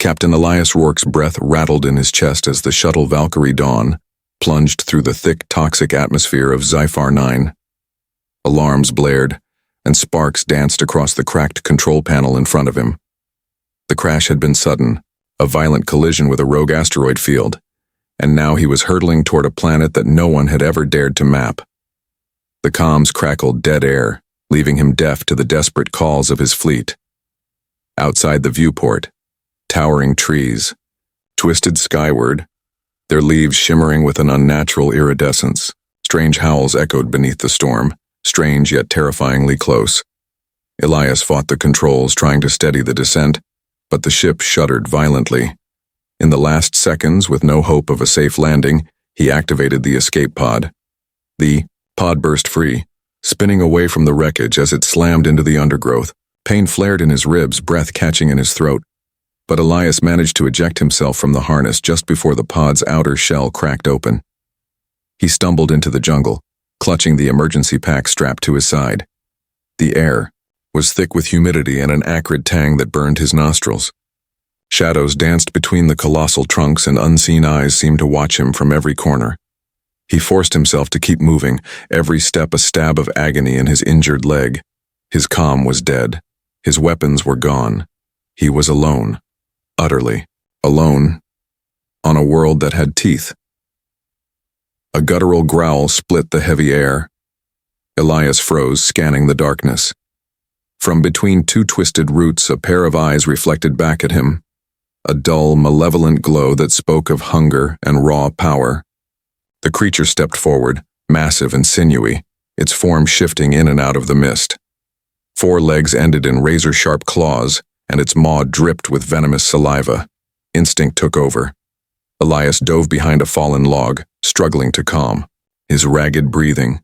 Captain Elias Rourke's breath rattled in his chest as the shuttle Valkyrie Dawn plunged through the thick, toxic atmosphere of Zyphar 9. Alarms blared, and sparks danced across the cracked control panel in front of him. The crash had been sudden, a violent collision with a rogue asteroid field, and now he was hurtling toward a planet that no one had ever dared to map. The comms crackled dead air, leaving him deaf to the desperate calls of his fleet. Outside the viewport, towering trees twisted skyward, their leaves shimmering with an unnatural iridescence. Strange howls echoed beneath the storm, strange yet terrifyingly close. Elias fought the controls, trying to steady the descent, but the ship shuddered violently. In the last seconds, with no hope of a safe landing, he activated the escape pod. The pod burst free, spinning away from the wreckage as it slammed into the undergrowth. Pain flared in his ribs, breath catching in his throat. But Elias managed to eject himself from the harness just before the pod's outer shell cracked open. He stumbled into the jungle, clutching the emergency pack strapped to his side. The air was thick with humidity and an acrid tang that burned his nostrils. Shadows danced between the colossal trunks and unseen eyes seemed to watch him from every corner. He forced himself to keep moving, every step a stab of agony in his injured leg. His comm was dead. His weapons were gone. He was alone. Utterly alone. On a world that had teeth. A guttural growl split the heavy air. Elias froze, scanning the darkness. From between two twisted roots, a pair of eyes reflected back at him. A dull, malevolent glow that spoke of hunger and raw power. The creature stepped forward, massive and sinewy, its form shifting in and out of the mist. 4 legs ended in razor-sharp claws, and its maw dripped with venomous saliva. Instinct took over. Elias dove behind a fallen log, struggling to calm, his ragged breathing.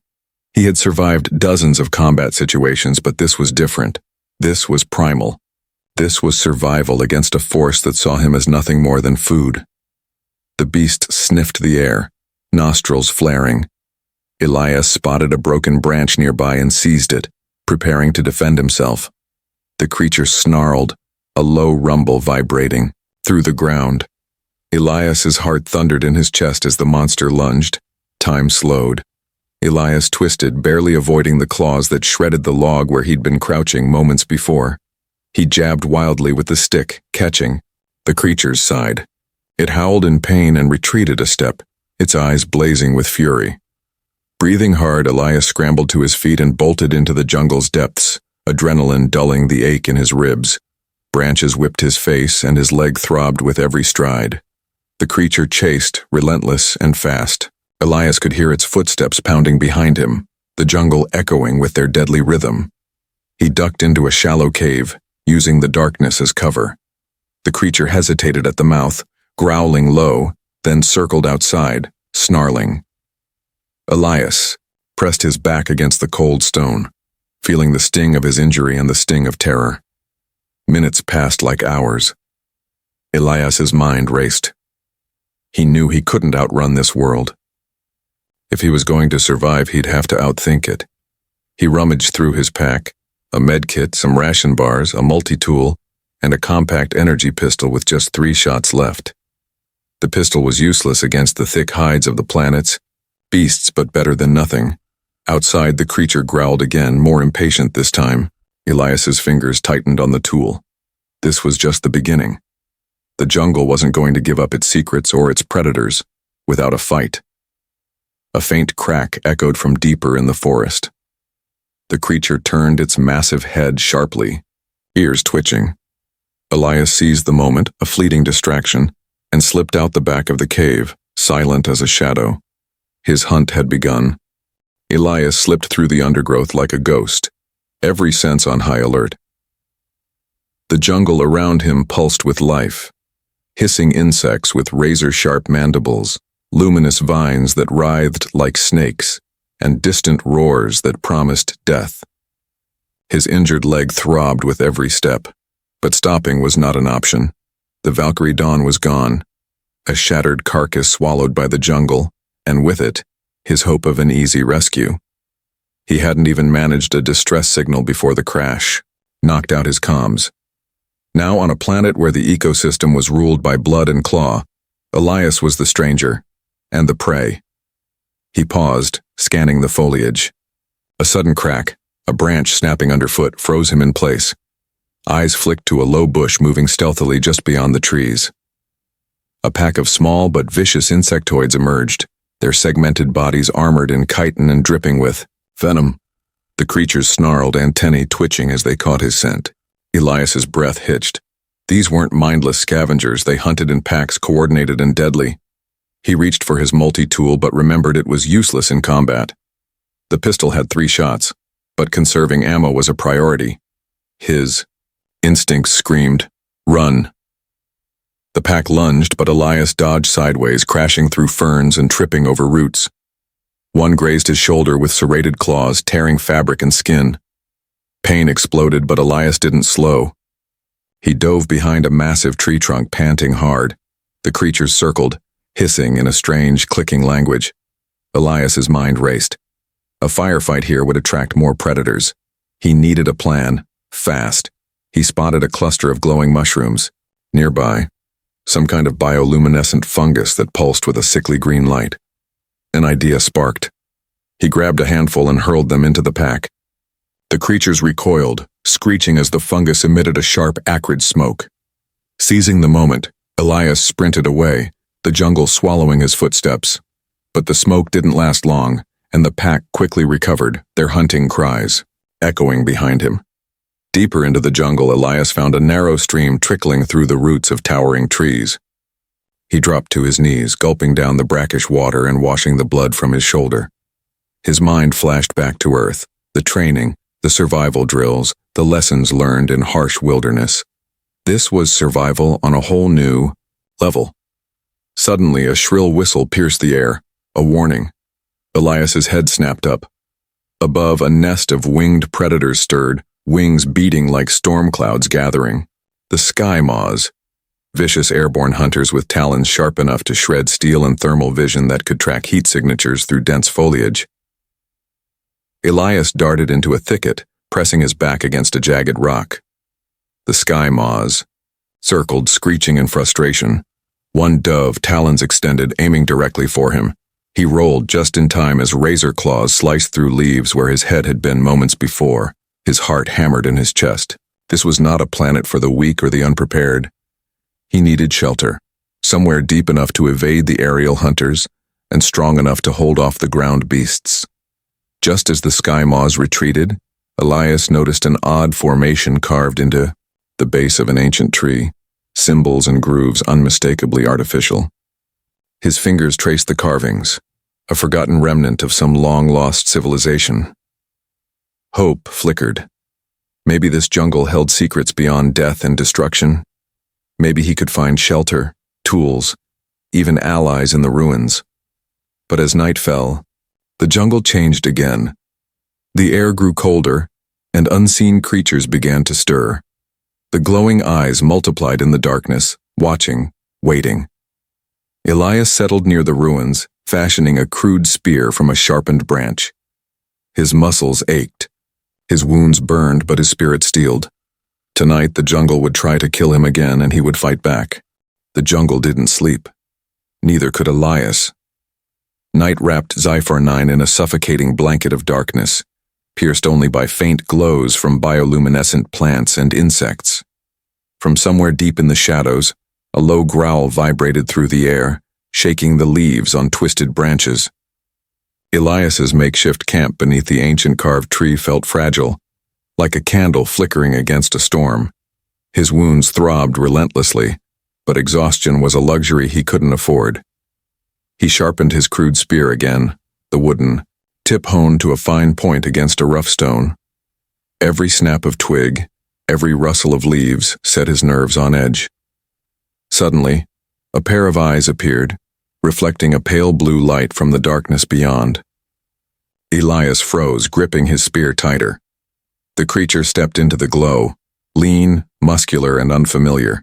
He had survived dozens of combat situations, but this was different. This was primal. This was survival against a force that saw him as nothing more than food. The beast sniffed the air, nostrils flaring. Elias spotted a broken branch nearby and seized it, preparing to defend himself. The creature snarled, a low rumble vibrating through the ground. Elias's heart thundered in his chest as the monster lunged. Time slowed. Elias twisted, barely avoiding the claws that shredded the log where he'd been crouching moments before. He jabbed wildly with the stick, catching. The creature's side. It howled in pain and retreated a step, its eyes blazing with fury. Breathing hard, Elias scrambled to his feet and bolted into the jungle's depths, adrenaline dulling the ache in his ribs. Branches whipped his face and his leg throbbed with every stride. The creature chased, relentless and fast. Elias could hear its footsteps pounding behind him, the jungle echoing with their deadly rhythm. He ducked into a shallow cave, using the darkness as cover. The creature hesitated at the mouth, growling low, then circled outside, snarling. Elias pressed his back against the cold stone, feeling the sting of his injury and the sting of terror. Minutes passed like hours. Elias's mind raced. He knew he couldn't outrun this world. If he was going to survive, he'd have to outthink it. He rummaged through his pack, a medkit, some ration bars, a multi-tool, and a compact energy pistol with just 3 shots left. The pistol was useless against the thick hides of the planets, beasts but better than nothing. Outside, the creature growled again, more impatient this time. Elias's fingers tightened on the tool. This was just the beginning. The jungle wasn't going to give up its secrets or its predators without a fight. A faint crack echoed from deeper in the forest. The creature turned its massive head sharply, ears twitching. Elias seized the moment, a fleeting distraction, and slipped out the back of the cave, silent as a shadow. His hunt had begun. Elias slipped through the undergrowth like a ghost, every sense on high alert. The jungle around him pulsed with life. Hissing insects with razor-sharp mandibles, luminous vines that writhed like snakes, and distant roars that promised death. His injured leg throbbed with every step, but stopping was not an option. The Valkyrie Dawn was gone, a shattered carcass swallowed by the jungle, and with it, his hope of an easy rescue. He hadn't even managed a distress signal before the crash, knocked out his comms. Now on a planet where the ecosystem was ruled by blood and claw, Elias was the stranger, and the prey. He paused, scanning the foliage. A sudden crack, a branch snapping underfoot, froze him in place. Eyes flicked to a low bush moving stealthily just beyond the trees. A pack of small but vicious insectoids emerged, their segmented bodies armored in chitin and dripping with venom. The creatures snarled, antennae twitching as they caught his scent. Elias's breath hitched. These weren't mindless scavengers, they hunted in packs, coordinated and deadly. He reached for his multi-tool but remembered it was useless in combat. The pistol had 3 shots, but conserving ammo was a priority. His instincts screamed, "Run!" The pack lunged, but Elias dodged sideways, crashing through ferns and tripping over roots. One grazed his shoulder with serrated claws, tearing fabric and skin. Pain exploded, but Elias didn't slow. He dove behind a massive tree trunk, panting hard. The creatures circled, hissing in a strange, clicking language. Elias's mind raced. A firefight here would attract more predators. He needed a plan, fast. He spotted a cluster of glowing mushrooms. Nearby, some kind of bioluminescent fungus that pulsed with a sickly green light. An idea sparked. He grabbed a handful and hurled them into the pack. The creatures recoiled, screeching as the fungus emitted a sharp, acrid smoke. Seizing the moment, Elias sprinted away, the jungle swallowing his footsteps. But the smoke didn't last long, and the pack quickly recovered, their hunting cries echoing behind him. Deeper into the jungle, Elias found a narrow stream trickling through the roots of towering trees. He dropped to his knees, gulping down the brackish water and washing the blood from his shoulder. His mind flashed back to Earth, the training, the survival drills, the lessons learned in harsh wilderness. This was survival on a whole new level. Suddenly, a shrill whistle pierced the air, a warning. Elias's head snapped up. Above, a nest of winged predators stirred, wings beating like storm clouds gathering. The sky maws, vicious airborne hunters with talons sharp enough to shred steel and thermal vision that could track heat signatures through dense foliage. Elias darted into a thicket, pressing his back against a jagged rock. The sky maws circled, screeching in frustration. One dove, talons extended, aiming directly for him. He rolled just in time as razor claws sliced through leaves where his head had been moments before. His heart hammered in his chest. This was not a planet for the weak or the unprepared. He needed shelter, somewhere deep enough to evade the aerial hunters and strong enough to hold off the ground beasts. Just as the sky maws retreated, Elias noticed an odd formation carved into the base of an ancient tree, symbols and grooves unmistakably artificial. His fingers traced the carvings, a forgotten remnant of some long-lost civilization. Hope flickered. Maybe this jungle held secrets beyond death and destruction. Maybe he could find shelter, tools, even allies in the ruins. But as night fell, the jungle changed again. The air grew colder, and unseen creatures began to stir. The glowing eyes multiplied in the darkness, watching, waiting. Elias settled near the ruins, fashioning a crude spear from a sharpened branch. His muscles ached. His wounds burned, but his spirit steeled. Tonight, the jungle would try to kill him again, and he would fight back. The jungle didn't sleep. Neither could Elias. Night wrapped Sci-Fi 9 in a suffocating blanket of darkness, pierced only by faint glows from bioluminescent plants and insects. From somewhere deep in the shadows, a low growl vibrated through the air, shaking the leaves on twisted branches. Elias's makeshift camp beneath the ancient carved tree felt fragile, like a candle flickering against a storm. His wounds throbbed relentlessly, but exhaustion was a luxury he couldn't afford. He sharpened his crude spear again, the wooden tip honed to a fine point against a rough stone. Every snap of twig, every rustle of leaves set his nerves on edge. Suddenly, a pair of eyes appeared, reflecting a pale blue light from the darkness beyond. Elias froze, gripping his spear tighter. The creature stepped into the glow, lean, muscular, and unfamiliar.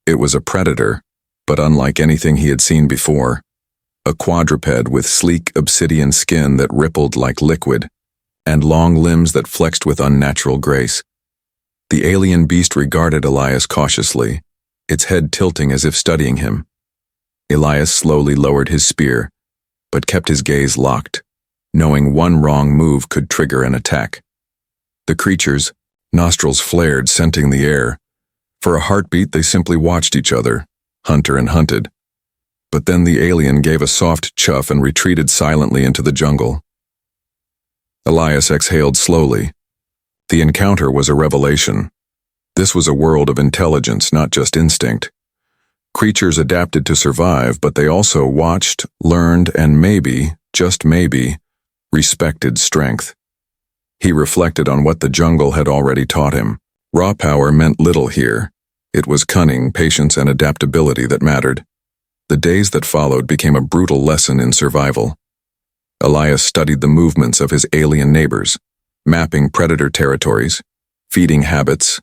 It was a predator, but unlike anything he had seen before. A quadruped with sleek obsidian skin that rippled like liquid, and long limbs that flexed with unnatural grace. The alien beast regarded Elias cautiously, its head tilting as if studying him. Elias slowly lowered his spear, but kept his gaze locked, knowing one wrong move could trigger an attack. The creatures, nostrils flared, scenting the air. For a heartbeat, they simply watched each other, hunter and hunted. But then the alien gave a soft chuff and retreated silently into the jungle. Elias exhaled slowly. The encounter was a revelation. This was a world of intelligence, not just instinct. Creatures adapted to survive, but they also watched, learned, and maybe, just maybe, respected strength. He reflected on what the jungle had already taught him. Raw power meant little here. It was cunning, patience, and adaptability that mattered. The days that followed became a brutal lesson in survival. Elias studied the movements of his alien neighbors, mapping predator territories, feeding habits,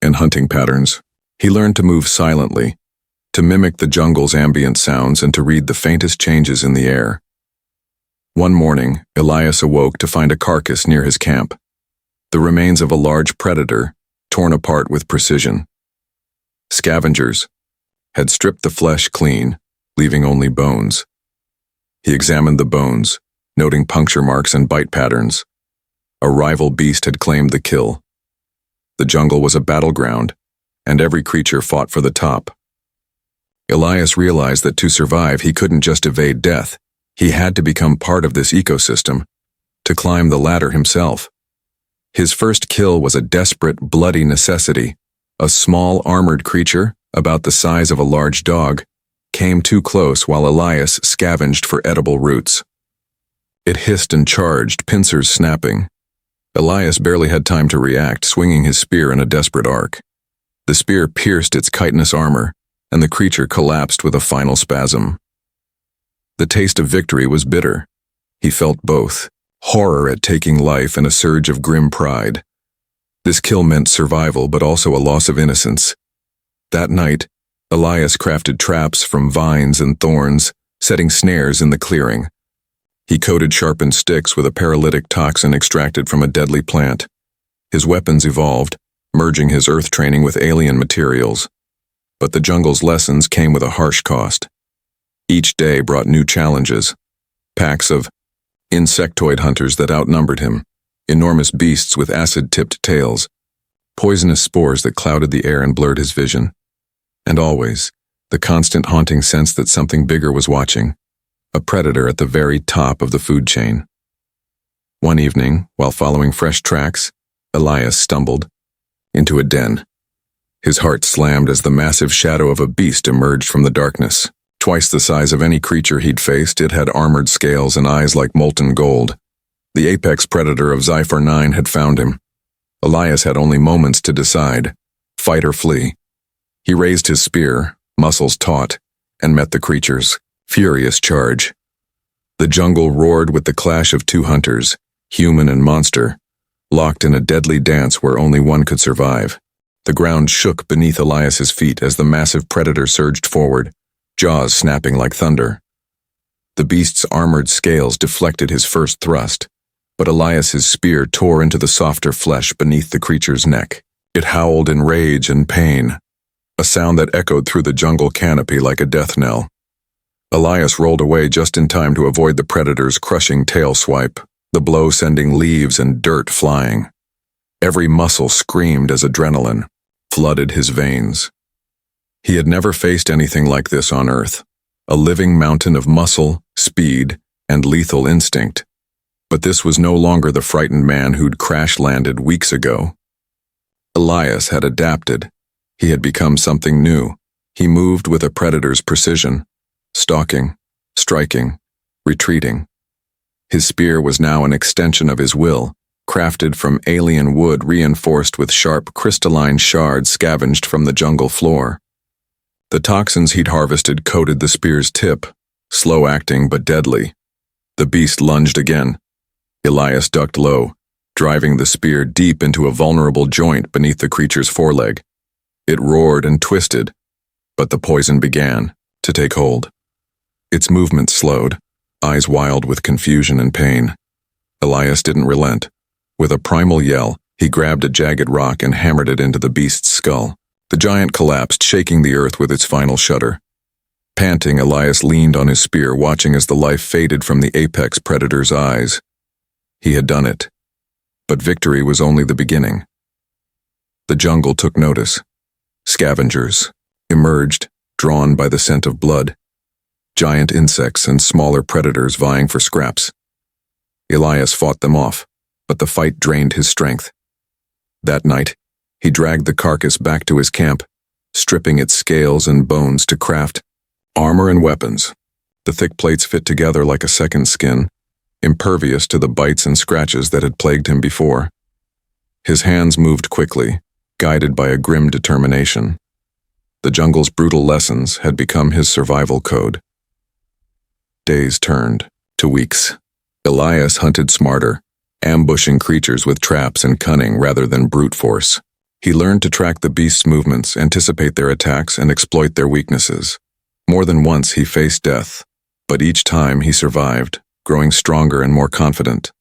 and hunting patterns. He learned to move silently, to mimic the jungle's ambient sounds and to read the faintest changes in the air. One morning, Elias awoke to find a carcass near his camp, the remains of a large predator, torn apart with precision. Scavengers had stripped the flesh clean, leaving only bones. He examined the bones, noting puncture marks and bite patterns. A rival beast had claimed the kill. The jungle was a battleground, and every creature fought for the top. Elias realized that to survive, he couldn't just evade death. He had to become part of this ecosystem, to climb the ladder himself. His first kill was a desperate, bloody necessity. A small, armored creature, about the size of a large dog, came too close while Elias scavenged for edible roots. It hissed and charged, pincers snapping. Elias barely had time to react, swinging his spear in a desperate arc. The spear pierced its chitinous armor, and the creature collapsed with a final spasm. The taste of victory was bitter. He felt both, horror at taking life and a surge of grim pride. This kill meant survival, but also a loss of innocence. That night, Elias crafted traps from vines and thorns, setting snares in the clearing. He coated sharpened sticks with a paralytic toxin extracted from a deadly plant. His weapons evolved, merging his earth training with alien materials. But the jungle's lessons came with a harsh cost. Each day brought new challenges. Packs of insectoid hunters that outnumbered him, enormous beasts with acid-tipped tails, poisonous spores that clouded the air and blurred his vision. And always, the constant haunting sense that something bigger was watching, a predator at the very top of the food chain. One evening, while following fresh tracks, Elias stumbled into a den. His heart slammed as the massive shadow of a beast emerged from the darkness. Twice the size of any creature he'd faced, it had armored scales and eyes like molten gold. The apex predator of Sci-Fi 9 had found him. Elias had only moments to decide, fight or flee. He raised his spear, muscles taut, and met the creature's furious charge. The jungle roared with the clash of two hunters, human and monster, locked in a deadly dance where only one could survive. The ground shook beneath Elias's feet as the massive predator surged forward, jaws snapping like thunder. The beast's armored scales deflected his first thrust, but Elias's spear tore into the softer flesh beneath the creature's neck. It howled in rage and pain, a sound that echoed through the jungle canopy like a death knell. Elias rolled away just in time to avoid the predator's crushing tail swipe, the blow sending leaves and dirt flying. Every muscle screamed as adrenaline flooded his veins. He had never faced anything like this on Earth, a living mountain of muscle, speed, and lethal instinct. But this was no longer the frightened man who'd crash-landed weeks ago. Elias had adapted. He had become something new. He moved with a predator's precision, stalking, striking, retreating. His spear was now an extension of his will, crafted from alien wood reinforced with sharp crystalline shards scavenged from the jungle floor. The toxins he'd harvested coated the spear's tip, slow-acting but deadly. The beast lunged again. Elias ducked low, driving the spear deep into a vulnerable joint beneath the creature's foreleg. It roared and twisted, but the poison began to take hold. Its movement slowed, eyes wild with confusion and pain. Elias didn't relent. With a primal yell, He grabbed a jagged rock and hammered it into the beast's skull. The giant collapsed, shaking the earth with its final shudder. Panting, Elias leaned on his spear, watching as the life faded from the apex predator's eyes. He had done it. But victory was only the beginning. The jungle took notice. Scavengers emerged, drawn by the scent of blood. Giant insects and smaller predators vying for scraps. Elias fought them off, but the fight drained his strength. That night, he dragged the carcass back to his camp, stripping its scales and bones to craft armor and weapons. The thick plates fit together like a second skin, impervious to the bites and scratches that had plagued him before. His hands moved quickly, guided by a grim determination. The jungle's brutal lessons had become his survival code. Days turned to weeks. Elias hunted smarter, ambushing creatures with traps and cunning rather than brute force. He learned to track the beast's movements, anticipate their attacks, and exploit their weaknesses. More than once he faced death, but each time he survived, growing stronger and more confident.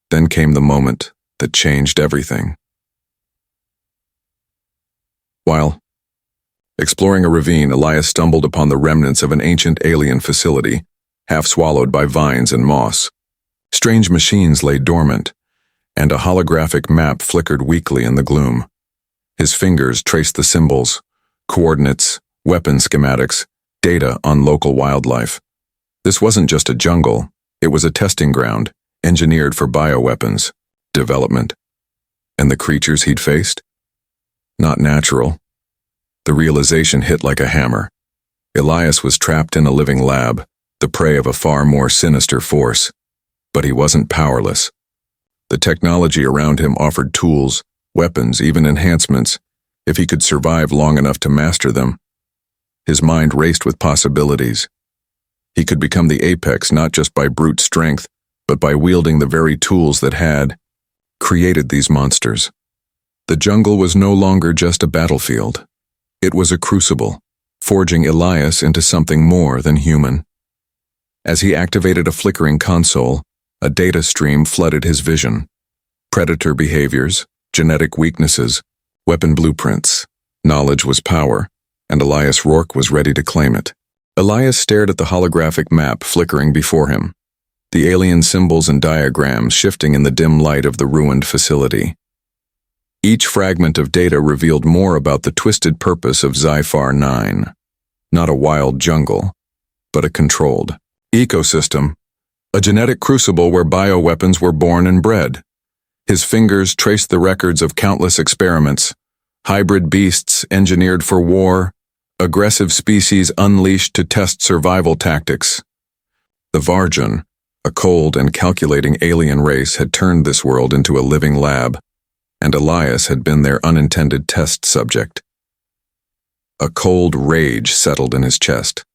Then came the moment that changed everything. While exploring a ravine, Elias stumbled upon the remnants of an ancient alien facility, half swallowed by vines and moss. Strange machines lay dormant, and a holographic map flickered weakly in the gloom. His fingers traced the symbols, coordinates, weapon schematics, data on local wildlife. This wasn't just a jungle, it was a testing ground, engineered for bioweapons, development. And the creatures he'd faced? Not natural. The realization hit like a hammer. Elias was trapped in a living lab, the prey of a far more sinister force. But he wasn't powerless. The technology around him offered tools, weapons, even enhancements, if he could survive long enough to master them. His mind raced with possibilities. He could become the apex not just by brute strength, but by wielding the very tools that had created these monsters. The jungle was no longer just a battlefield. It was a crucible, forging Elias into something more than human. As he activated a flickering console, a data stream flooded his vision. Predator behaviors, genetic weaknesses, weapon blueprints. Knowledge was power, and Elias Rourke was ready to claim it. Elias stared at the holographic map flickering before him, the alien symbols and diagrams shifting in the dim light of the ruined facility. Each fragment of data revealed more about the twisted purpose of Sci-Fi 9. Not a wild jungle, but a controlled ecosystem. A genetic crucible where bioweapons were born and bred. His fingers traced the records of countless experiments, hybrid beasts engineered for war, aggressive species unleashed to test survival tactics. The Varjun, a cold and calculating alien race, had turned this world into a living lab, and Elias had been their unintended test subject. A cold rage settled in his chest.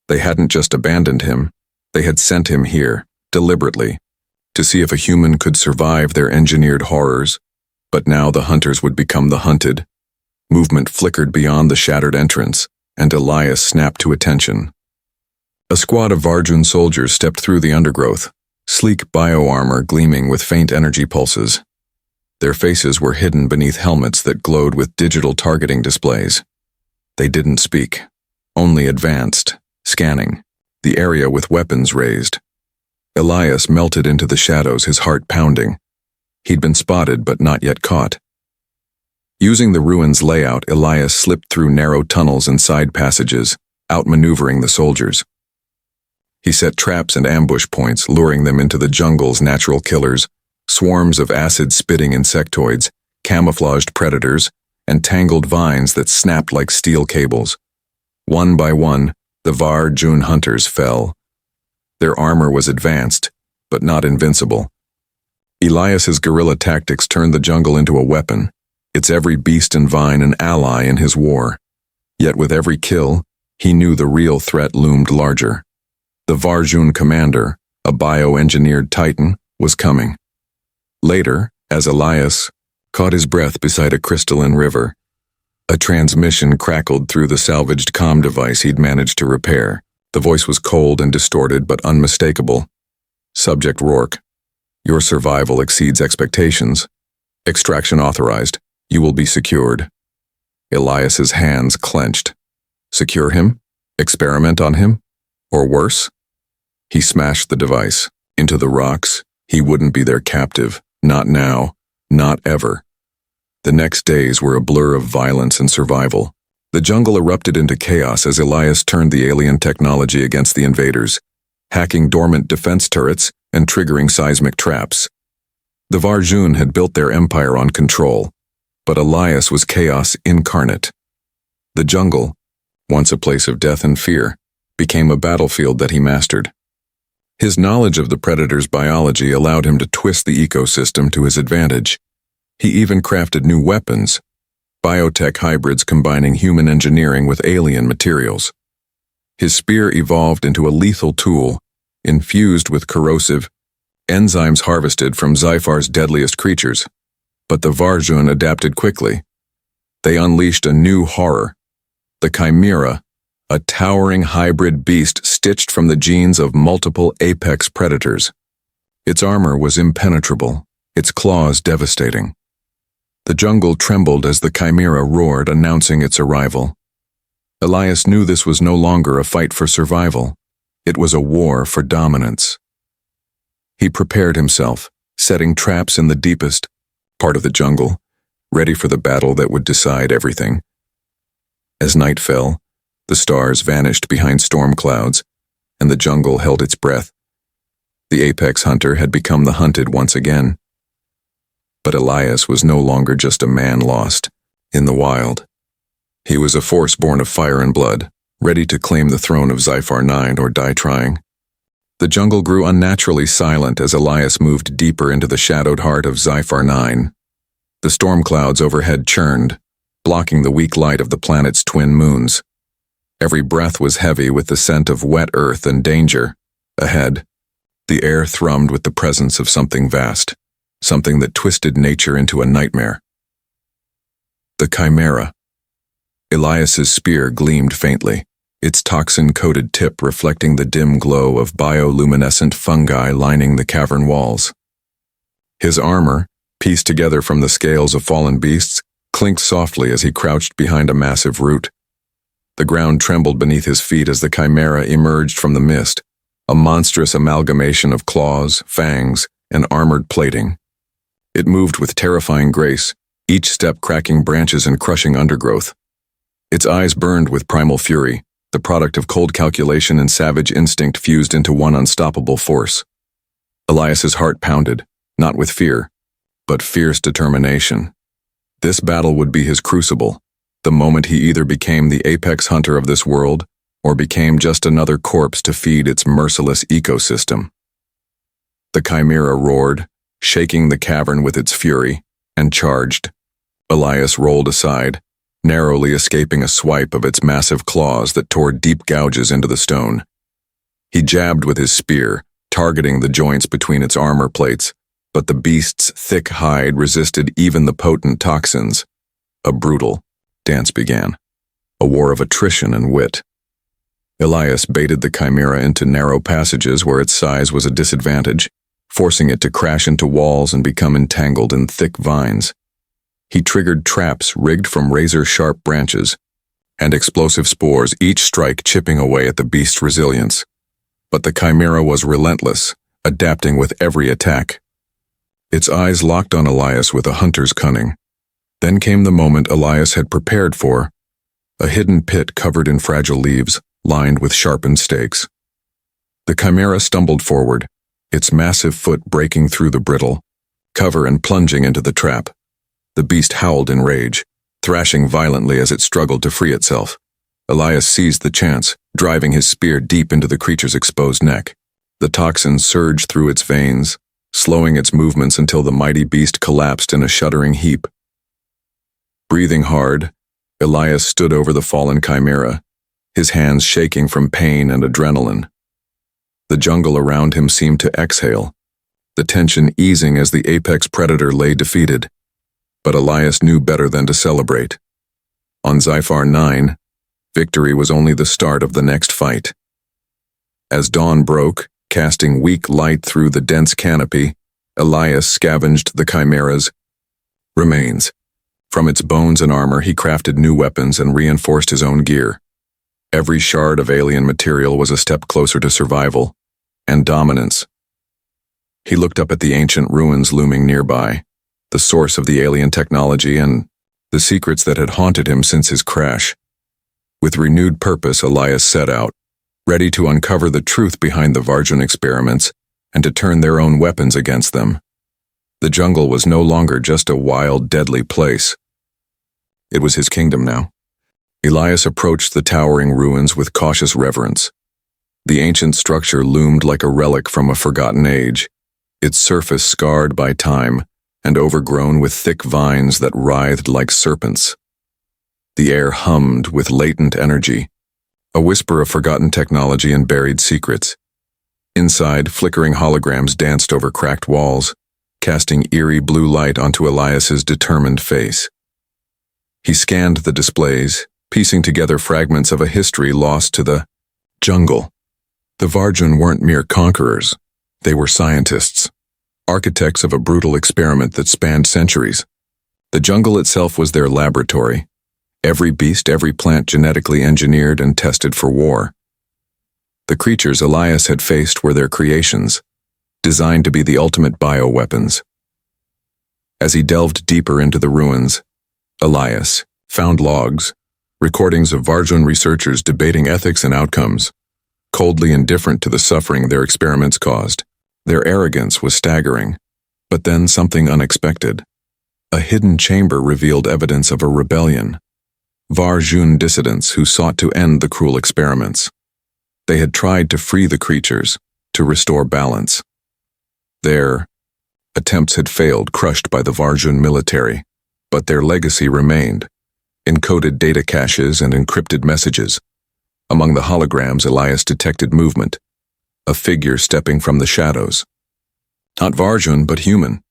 They hadn't just abandoned him, they had sent him here, deliberately, to see if a human could survive their engineered horrors, but now the hunters would become the hunted. Movement flickered beyond the shattered entrance, and Elias snapped to attention. A squad of Varjun soldiers stepped through the undergrowth, sleek bioarmor gleaming with faint energy pulses. Their faces were hidden beneath helmets that glowed with digital targeting displays. They didn't speak, only advanced, scanning the area with weapons raised. Elias melted into the shadows, his heart pounding. He'd been spotted but not yet caught. Using the ruins layout, Elias slipped through narrow tunnels and side passages, outmaneuvering the soldiers. He set traps and ambush points, luring them into the jungle's natural killers, swarms of acid-spitting insectoids, camouflaged predators, and tangled vines that snapped like steel cables. One by one, the Varjun hunters fell. Their armor was advanced, but not invincible. Elias's guerrilla tactics turned the jungle into a weapon, its every beast and vine an ally in his war. Yet with every kill, he knew the real threat loomed larger. The Varjun commander, a bioengineered titan, was coming. Later, as Elias caught his breath beside a crystalline river, a transmission crackled through the salvaged comm device he'd managed to repair. The voice was cold and distorted but unmistakable. Subject Rourke, your survival exceeds expectations. Extraction authorized. You will be secured. Elias's hands clenched. Secure him? Experiment on him? Or worse? He smashed the device. Into the rocks. He wouldn't be their captive. Not now. Not ever. The next days were a blur of violence and survival. The jungle erupted into chaos as Elias turned the alien technology against the invaders, hacking dormant defense turrets and triggering seismic traps. The Varjun had built their empire on control, but Elias was chaos incarnate. The jungle, once a place of death and fear, became a battlefield that he mastered. His knowledge of the predator's biology allowed him to twist the ecosystem to his advantage. He even crafted new weapons, biotech hybrids combining human engineering with alien materials. His spear evolved into a lethal tool, infused with corrosive enzymes harvested from Zyfar's deadliest creatures. But the Varjun adapted quickly. They unleashed a new horror, the Chimera, a towering hybrid beast stitched from the genes of multiple apex predators. Its armor was impenetrable, its claws devastating. The jungle trembled as the Chimera roared, announcing its arrival. Elias knew this was no longer a fight for survival. It was a war for dominance. He prepared himself, setting traps in the deepest part of the jungle, ready for the battle that would decide everything. As night fell, the stars vanished behind storm clouds, and the jungle held its breath. The apex hunter had become the hunted once again. But Elias was no longer just a man lost in the wild. He was a force born of fire and blood, ready to claim the throne of Zyfar 9 or die trying. The jungle grew unnaturally silent as Elias moved deeper into the shadowed heart of Zyfar 9. The storm clouds overhead churned, blocking the weak light of the planet's twin moons. Every breath was heavy with the scent of wet earth and danger. Ahead, the air thrummed with the presence of something vast, something that twisted nature into a nightmare. The Chimera. Elias's spear gleamed faintly, its toxin-coated tip reflecting the dim glow of bioluminescent fungi lining the cavern walls. His armor, pieced together from the scales of fallen beasts, clinked softly as he crouched behind a massive root. The ground trembled beneath his feet as the Chimera emerged from the mist, a monstrous amalgamation of claws, fangs, and armored plating. It moved with terrifying grace, each step cracking branches and crushing undergrowth. Its eyes burned with primal fury, the product of cold calculation and savage instinct fused into one unstoppable force. Elias's heart pounded, not with fear, but fierce determination. This battle would be his crucible, the moment he either became the apex hunter of this world or became just another corpse to feed its merciless ecosystem. The Chimera roared, shaking the cavern with its fury, and charged. Elias rolled aside, narrowly escaping a swipe of its massive claws that tore deep gouges into the stone. He jabbed with his spear, targeting the joints between its armor plates, but the beast's thick hide resisted even the potent toxins. A brutal dance began, a war of attrition and wit. Elias baited the Chimera into narrow passages where its size was a disadvantage, forcing it to crash into walls and become entangled in thick vines. He triggered traps rigged from razor-sharp branches and explosive spores, each strike chipping away at the beast's resilience. But the Chimera was relentless, adapting with every attack. Its eyes locked on Elias with a hunter's cunning. Then came the moment Elias had prepared for, a hidden pit covered in fragile leaves, lined with sharpened stakes. The Chimera stumbled forward, its massive foot breaking through the brittle cover and plunging into the trap. The beast howled in rage, thrashing violently as it struggled to free itself. Elias seized the chance, driving his spear deep into the creature's exposed neck. The toxin surged through its veins, slowing its movements until the mighty beast collapsed in a shuddering heap. Breathing hard, Elias stood over the fallen Chimera, his hands shaking from pain and adrenaline. The jungle around him seemed to exhale, the tension easing as the apex predator lay defeated. But Elias knew better than to celebrate. On Zyfar 9, victory was only the start of the next fight. As dawn broke, casting weak light through the dense canopy, Elias scavenged the Chimera's remains. From its bones and armor, he crafted new weapons and reinforced his own gear. Every shard of alien material was a step closer to survival and dominance. He looked up at the ancient ruins looming nearby, the source of the alien technology and the secrets that had haunted him since his crash. With renewed purpose, Elias set out, ready to uncover the truth behind the Varjan experiments and to turn their own weapons against them. The jungle was no longer just a wild, deadly place. It was his kingdom now. Elias approached the towering ruins with cautious reverence. The ancient structure loomed like a relic from a forgotten age, its surface scarred by time and overgrown with thick vines that writhed like serpents. The air hummed with latent energy, a whisper of forgotten technology and buried secrets. Inside, flickering holograms danced over cracked walls, casting eerie blue light onto Elias's determined face. He scanned the displays, piecing together fragments of a history lost to the jungle. The Varjan weren't mere conquerors. They were scientists, architects of a brutal experiment that spanned centuries. The jungle itself was their laboratory. Every beast, every plant genetically engineered and tested for war. The creatures Elias had faced were their creations, designed to be the ultimate bioweapons. As he delved deeper into the ruins, Elias found logs, recordings of Varjan researchers debating ethics and outcomes, coldly indifferent to the suffering their experiments caused. Their arrogance was staggering, but then something unexpected. A hidden chamber revealed evidence of a rebellion. Varjan dissidents who sought to end the cruel experiments. They had tried to free the creatures, to restore balance. Their attempts had failed, crushed by the Varjan military, but their legacy remained. Encoded data caches and encrypted messages. Among the holograms, Elias detected movement, a figure stepping from the shadows. Not Varjan, but human.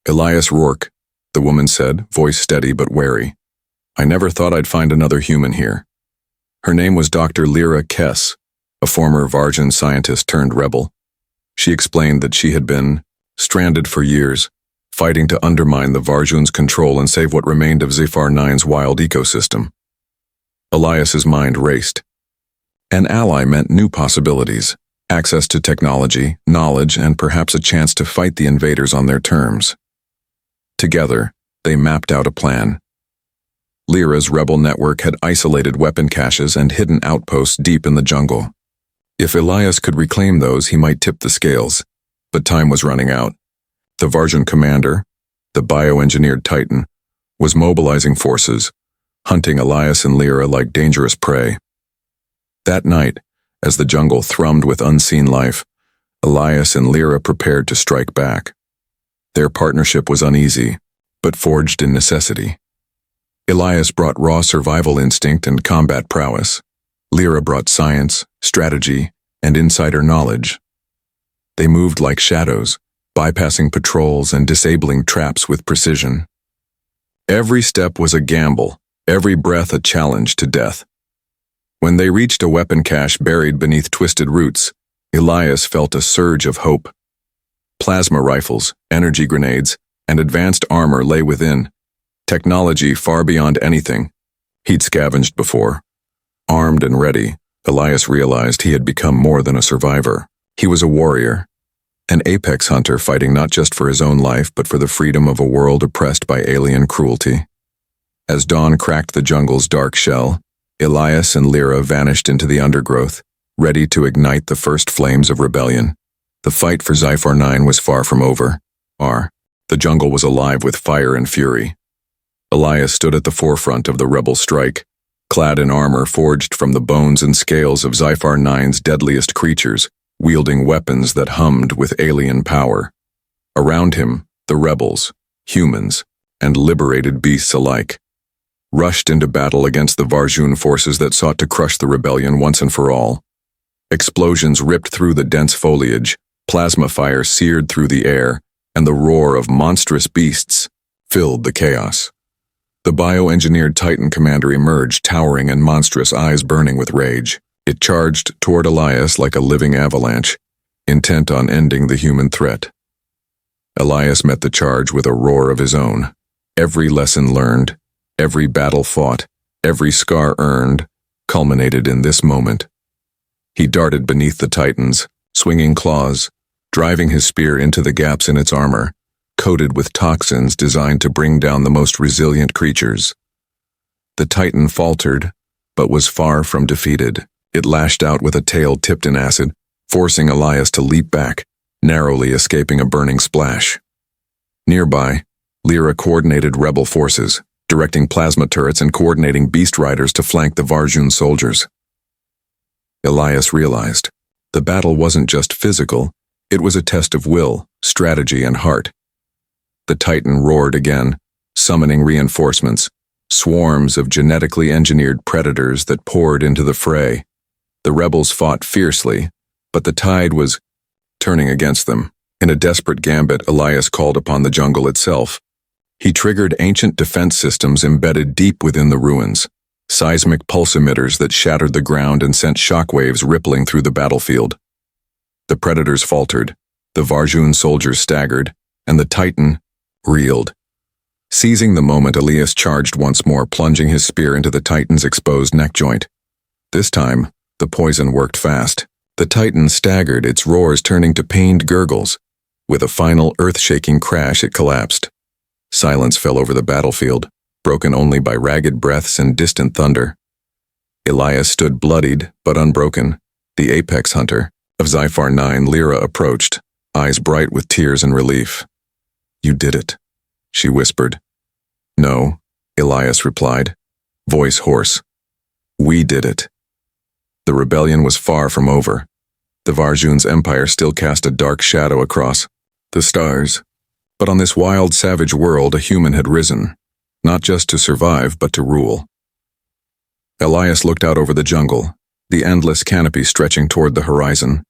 Elias Rourke, the woman said, voice steady but wary. I never thought I'd find another human here. Her name was Dr. Lyra Kess, a former Varjan scientist turned rebel. She explained that she had been stranded for years, fighting to undermine the Varjan's control and save what remained of Zephyr 9's wild ecosystem. Elias's mind raced. An ally meant new possibilities, access to technology, knowledge, and perhaps a chance to fight the invaders on their terms. Together, they mapped out a plan. Lyra's rebel network had isolated weapon caches and hidden outposts deep in the jungle. If Elias could reclaim those, he might tip the scales, but time was running out. The Varjan commander, the bioengineered Titan, was mobilizing forces, hunting Elias and Lyra like dangerous prey. That night, as the jungle thrummed with unseen life, Elias and Lyra prepared to strike back. Their partnership was uneasy, but forged in necessity. Elias brought raw survival instinct and combat prowess. Lyra brought science, strategy, and insider knowledge. They moved like shadows, bypassing patrols and disabling traps with precision. Every step was a gamble, every breath a challenge to death. When they reached a weapon cache buried beneath twisted roots, Elias felt a surge of hope. Plasma rifles, energy grenades, and advanced armor lay within, technology far beyond anything he'd scavenged before. Armed and ready, Elias realized he had become more than a survivor. He was a warrior, an apex hunter fighting not just for his own life but for the freedom of a world oppressed by alien cruelty. As dawn cracked the jungle's dark shell, Elias and Lyra vanished into the undergrowth, ready to ignite the first flames of rebellion. The fight for Zephyr 9 was far from over. The jungle was alive with fire and fury. Elias stood at the forefront of the rebel strike, clad in armor forged from the bones and scales of Zephyr 9's deadliest creatures, wielding weapons that hummed with alien power. Around him, the rebels, humans, and liberated beasts alike, rushed into battle against the Varjan forces that sought to crush the rebellion once and for all. Explosions ripped through the dense foliage, plasma fire seared through the air, and the roar of monstrous beasts filled the chaos. The bioengineered Titan commander emerged, towering and monstrous, eyes burning with rage. It charged toward Elias like a living avalanche, intent on ending the human threat. Elias met the charge with a roar of his own. Every lesson learned, every battle fought, every scar earned, culminated in this moment. He darted beneath the Titans, swinging claws, driving his spear into the gaps in its armor, coated with toxins designed to bring down the most resilient creatures. The Titan faltered, but was far from defeated. It lashed out with a tail tipped in acid, forcing Elias to leap back, narrowly escaping a burning splash. Nearby, Lyra coordinated rebel forces, directing plasma turrets and coordinating beast riders to flank the Varjun soldiers. Elias realized, the battle wasn't just physical, it was a test of will, strategy, and heart. The Titan roared again, summoning reinforcements, swarms of genetically engineered predators that poured into the fray. The rebels fought fiercely, but the tide was turning against them. In a desperate gambit, Elias called upon the jungle itself. He triggered ancient defense systems embedded deep within the ruins, seismic pulse emitters that shattered the ground and sent shockwaves rippling through the battlefield. The predators faltered, the Varjun soldiers staggered, and the Titan reeled. Seizing the moment, Elias charged once more, plunging his spear into the Titan's exposed neck joint. This time, the poison worked fast. The Titan staggered, its roars turning to pained gurgles. With a final earth-shaking crash, it collapsed. Silence fell over the battlefield, broken only by ragged breaths and distant thunder. Elias stood bloodied but unbroken. The apex hunter of Zyphar 9, Lyra, approached, eyes bright with tears and relief. "You did it," she whispered. "No," Elias replied, voice hoarse. "We did it." The rebellion was far from over. The Varjun's empire still cast a dark shadow across the stars. But on this wild, savage world, a human had risen, not just to survive, but to rule. Elias looked out over the jungle, the endless canopy stretching toward the horizon.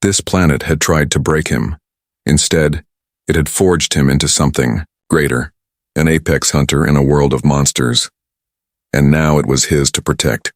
This planet had tried to break him. Instead, it had forged him into something greater, an apex hunter in a world of monsters. And now it was his to protect.